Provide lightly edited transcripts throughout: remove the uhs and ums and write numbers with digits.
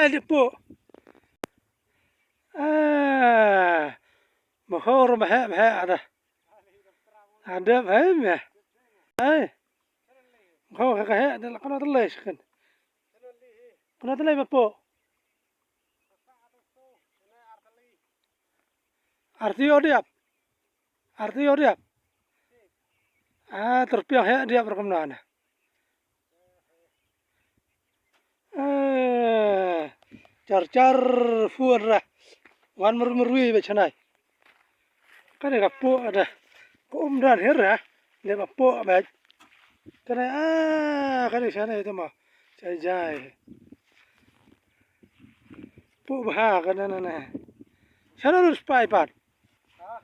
lain po. Mahor mahal ada. Ada faham ya? Mahor kakak ada kena terlai kan? Kena terlai po. Arti odiap. Arti odiap. Terpiang ya dia perkembangan. Car fuara wan merui becanai kan ada po ada ko dan hera le po ba kan sana itu mah jai po bah kan na sana lu spy pat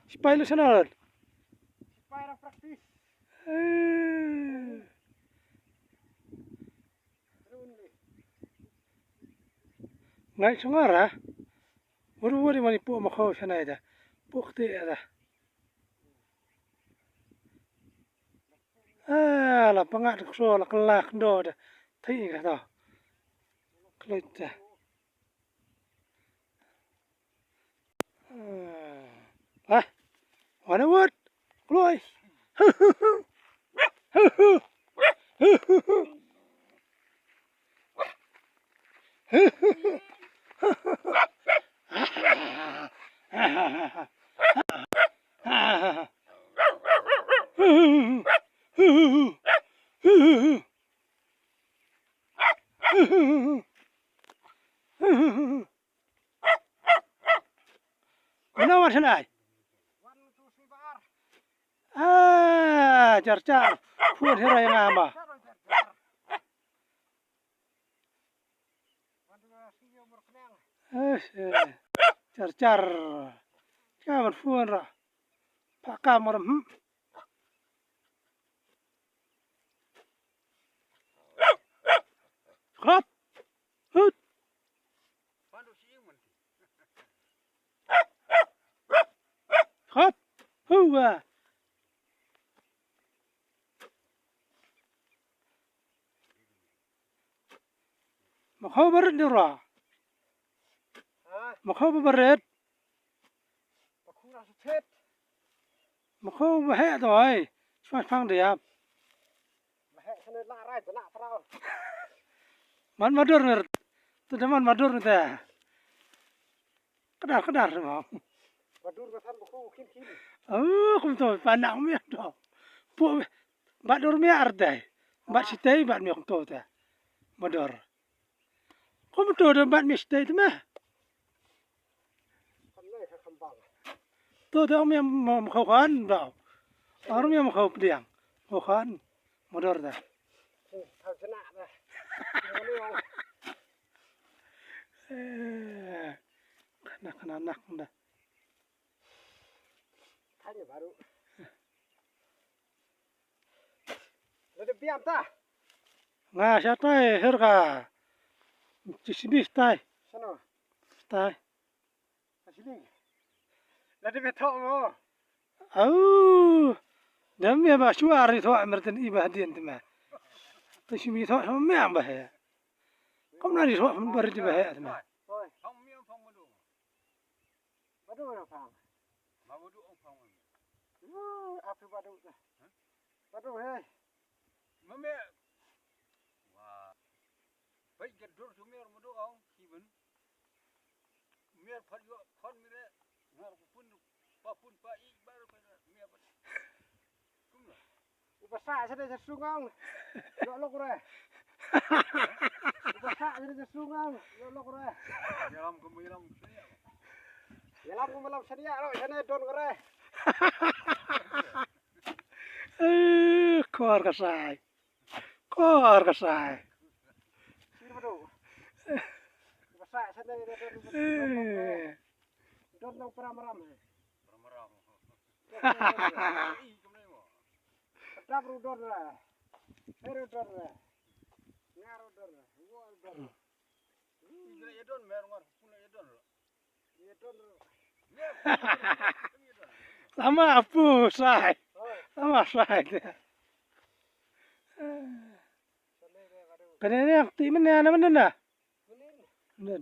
spy lu sana spy ra praktis ngai sungara wuri mani po makau sana ida po kte ada la pangat so la kelak do da thai ka to klita wana word kloi Mana warnai? Car fuad hera yang ama. Car kawan fuad ra. Pak kamar Krap. Hut. Krap. Hua. Makau berat ni ra. Makau berat. Makau bahaya tu ai. Cuma pang dia. Bahaya sana la rai tu nak perau. Man madur ner. Tu zaman madur ni teh. Kedar semua. Madur ke sana buku kin. Kum tu panang mi tu. Pu madur mi ardai. Bat sitai bat mi tu teh. Madur. Kum tu dah bat mi sitai tu mah. Tu dah mi kau kan dah. Orang mi kau pediang. Kau kan madur dah. Kau jenak dah. Nak dah. Tanya baru. Ada biam tak? Nggak siapa herga. Cisibis tai. Sana. Tai. Sini. Ada betok mo. Dam ya ba shuar itu amertan ibah dian tema. Tishimi itu sama me ambah ya. Kamu nari itu baru di bah ya tema. Oi. Kamu mi ampang madu. Madu mana pang? Madu ampang. Apa madu tu? Madu hei. Mame. Wah. Baik gadur tu mer madu ang kiben. Mer padu kon mere. Ngar pun papun pa I baru pada mer. Kumla. Upasak sada jasungang. Lok re. Upasak sada jasungang. Lok re. Yalam sedia. Yalam sedia lo sana don re. Kor kasai. Sini madu. Upasak sada don nang peram-ram. Kedap rudon lah. Rudon lah. Ngar rudon lah. Wal don. Ini ya don mer ngar pun ya don. Ya don. Sama apa sai? Sama sai dia. Kena ni aktif mana dah? Nên